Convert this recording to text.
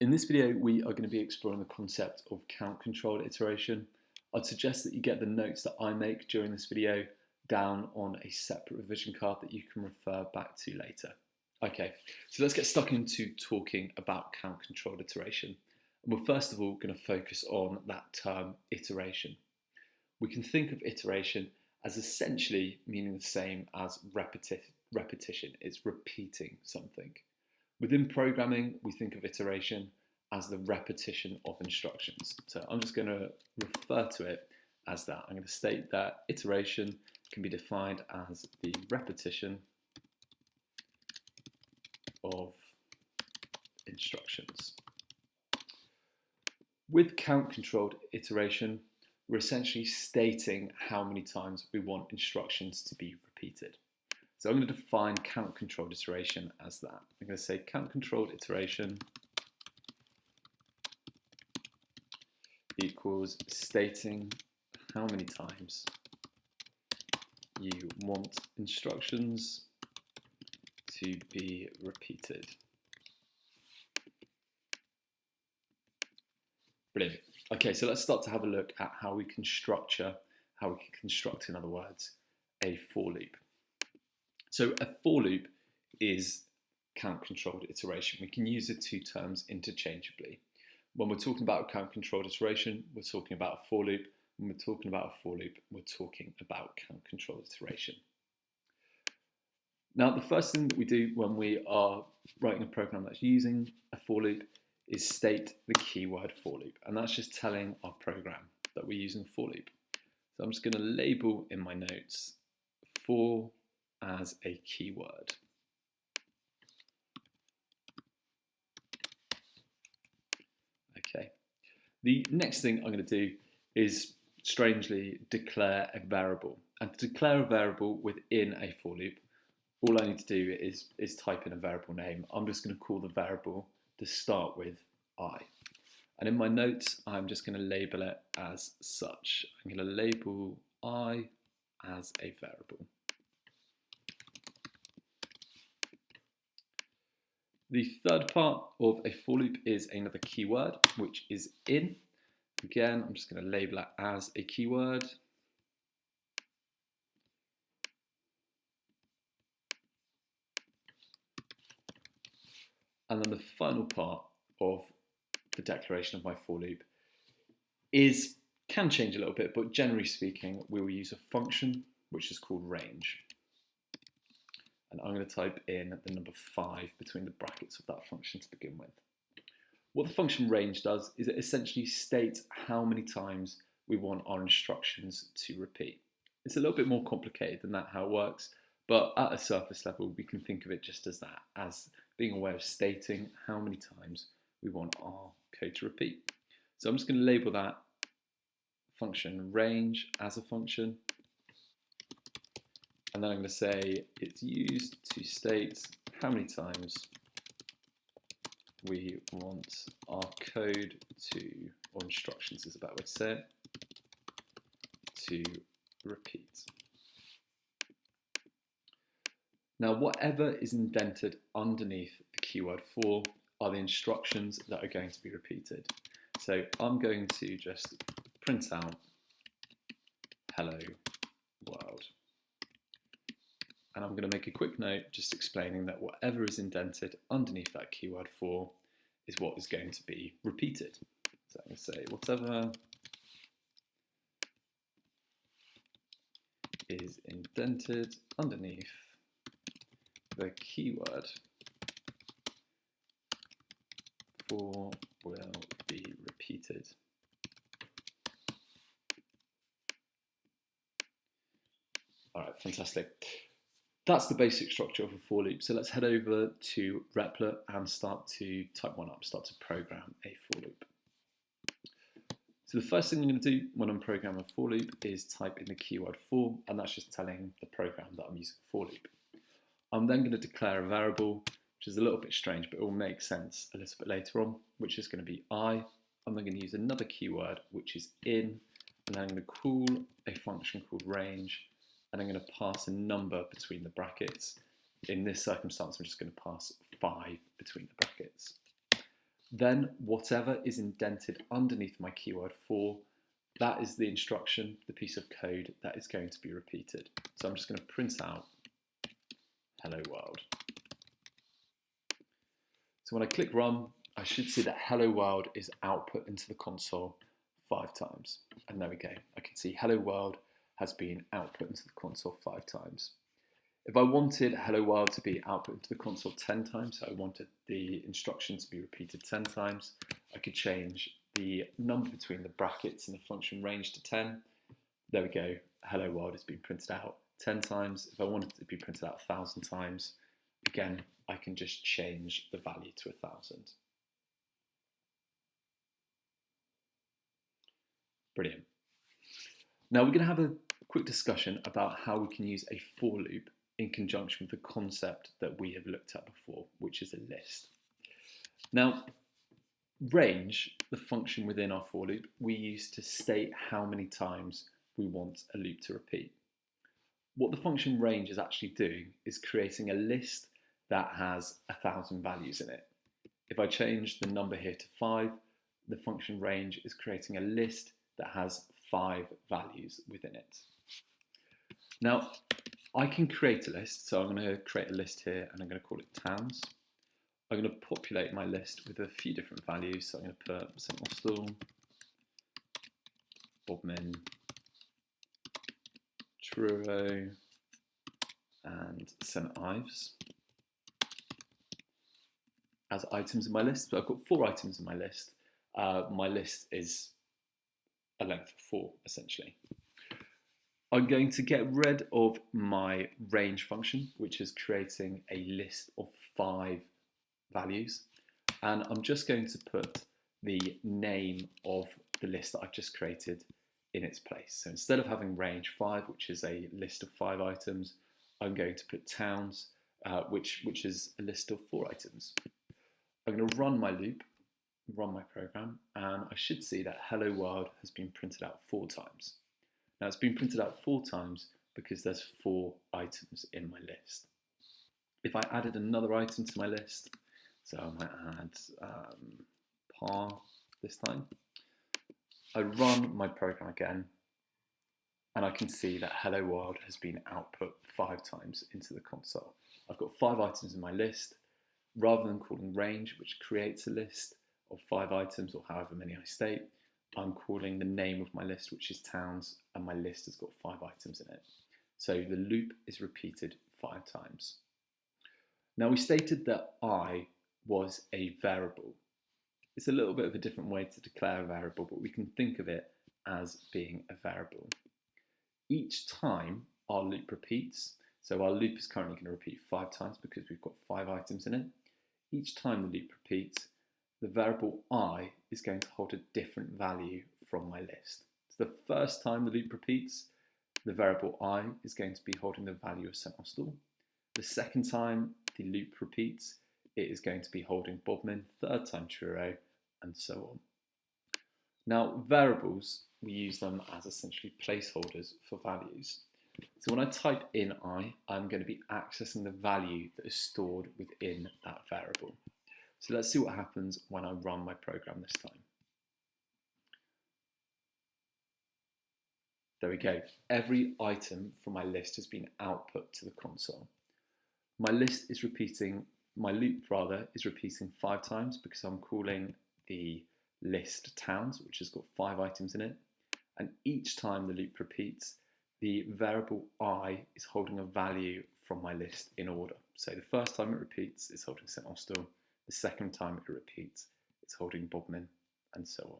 In this video, we are going to be exploring the concept of count-controlled iteration. I'd suggest that you get the notes that I make during this video down on a separate revision card that you can refer back to later. Okay, so let's get stuck into talking about count-controlled iteration. And we're first of all going to focus on that term iteration. We can think of iteration as essentially meaning the same as repetition. It's repeating something. Within programming, we think of iteration as the repetition of instructions. So I'm just going to refer to it as that. I'm going to state that iteration can be defined as the repetition of instructions. With count-controlled iteration, we're essentially stating how many times we want instructions to be repeated. So I'm going to define count-controlled iteration as that. I'm going to say count-controlled iteration equals stating how many times you want instructions to be repeated. Brilliant. Okay, so let's start to have a look at how we can construct, in other words, a for loop. So a for loop is count-controlled iteration. We can use the two terms interchangeably. When we're talking about count-controlled iteration, we're talking about a for loop. When we're talking about a for loop, we're talking about count-controlled iteration. Now, the first thing that we do when we are writing a program that's using a for loop is state the keyword for loop. And that's just telling our program that we're using a for loop. So I'm just going to label in my notes for as a keyword. Okay. The next thing I'm going to do is strangely declare a variable. And to declare a variable within a for loop, all I need to do is type in a variable name. I'm just going to call the variable to start with I. And in my notes, I'm just going to label it as such. I'm going to label I as a variable. The third part of a for loop is another keyword, which is in. Again, I'm just going to label it as a keyword. And then the final part of the declaration of my for loop can change a little bit, but generally speaking, we will use a function which is called range. And I'm going to type in the number 5 between the brackets of that function to begin with. What the function range does is it essentially states how many times we want our instructions to repeat. It's a little bit more complicated than that, how it works, but at a surface level, we can think of it just as that, as being a way of stating how many times we want our code to repeat. So I'm just going to label that function range as a function. And then I'm going to say it's used to state how many times we want our code to, or instructions is a better way to say it, to repeat. Now, whatever is indented underneath the keyword for are the instructions that are going to be repeated. So I'm going to just print out hello world. And I'm going to make a quick note just explaining that whatever is indented underneath that keyword for is what is going to be repeated. So I'm going to say whatever is indented underneath the keyword for will be repeated. All right, fantastic. That's the basic structure of a for loop. So let's head over to Replit and start to type one up, start to program a for loop. So the first thing I'm going to do when I'm programming a for loop is type in the keyword for, and that's just telling the program that I'm using a for loop. I'm then going to declare a variable, which is a little bit strange, but it will make sense a little bit later on, which is going to be I. I'm then going to use another keyword, which is in, and then I'm going to call a function called range, and I'm going to pass a number between the brackets. In this circumstance, I'm just going to pass 5 between the brackets. Then whatever is indented underneath my keyword for, that is the instruction, the piece of code that is going to be repeated. So I'm just going to print out hello world. So when I click run, I should see that hello world is output into the console 5 times. And there we go. I can see hello world has been output into the console 5 times. If I wanted hello world to be output into the console 10 times, so I wanted the instruction to be repeated 10 times, I could change the number between the brackets and the function range to 10. There we go. Hello world has been printed out 10 times. If I wanted it to be printed out 1,000 times, again, I can just change the value to 1,000. Brilliant. Now we're going to have a quick discussion about how we can use a for loop in conjunction with the concept that we have looked at before, which is a list. Now, range, the function within our for loop, we use to state how many times we want a loop to repeat. What the function range is actually doing is creating a list that has 1,000 values in it. If I change the number here to 5, the function range is creating a list that has 5 values within it. Now, I can create a list, so I'm going to create a list here and I'm going to call it towns. I'm going to populate my list with a few different values, so I'm going to put St Austell, Bodmin, Truro and St Ives as items in my list. So I've got 4 items in my list. My list is a length of 4, essentially. I'm going to get rid of my range function, which is creating a list of 5 values. And I'm just going to put the name of the list that I've just created in its place. So instead of having range 5, which is a list of 5 items, I'm going to put towns, which is a list of 4 items. I'm going to run my loop, run my program, and I should see that hello world has been printed out 4 times. Now it's been printed out 4 times because there's 4 items in my list. If I added another item to my list, so I might add par this time, I run my program again, and I can see that hello world has been output 5 times into the console. I've got 5 items in my list. Rather than calling range, which creates a list of 5 items or however many I state, I'm calling the name of my list, which is towns, and my list has got 5 items in it. So the loop is repeated 5 times. Now we stated that I was a variable. It's a little bit of a different way to declare a variable, but we can think of it as being a variable. Each time our loop repeats, so our loop is currently going to repeat 5 times because we've got 5 items in it. Each time the loop repeats, the variable I is going to hold a different value from my list. So the first time the loop repeats, the variable I is going to be holding the value of St Austell. The second time the loop repeats, it is going to be holding Bodmin, third time Truro, and so on. Now, variables, we use them as essentially placeholders for values. So when I type in I, I'm going to be accessing the value that is stored within that variable. So let's see what happens when I run my program this time. There we go. Every item from my list has been output to the console. My loop is repeating 5 times because I'm calling the list towns, which has got 5 items in it. And each time the loop repeats, the variable I is holding a value from my list in order. So the first time it repeats, it's holding St Austell. The second time it repeats, it's holding Bodmin, and so on.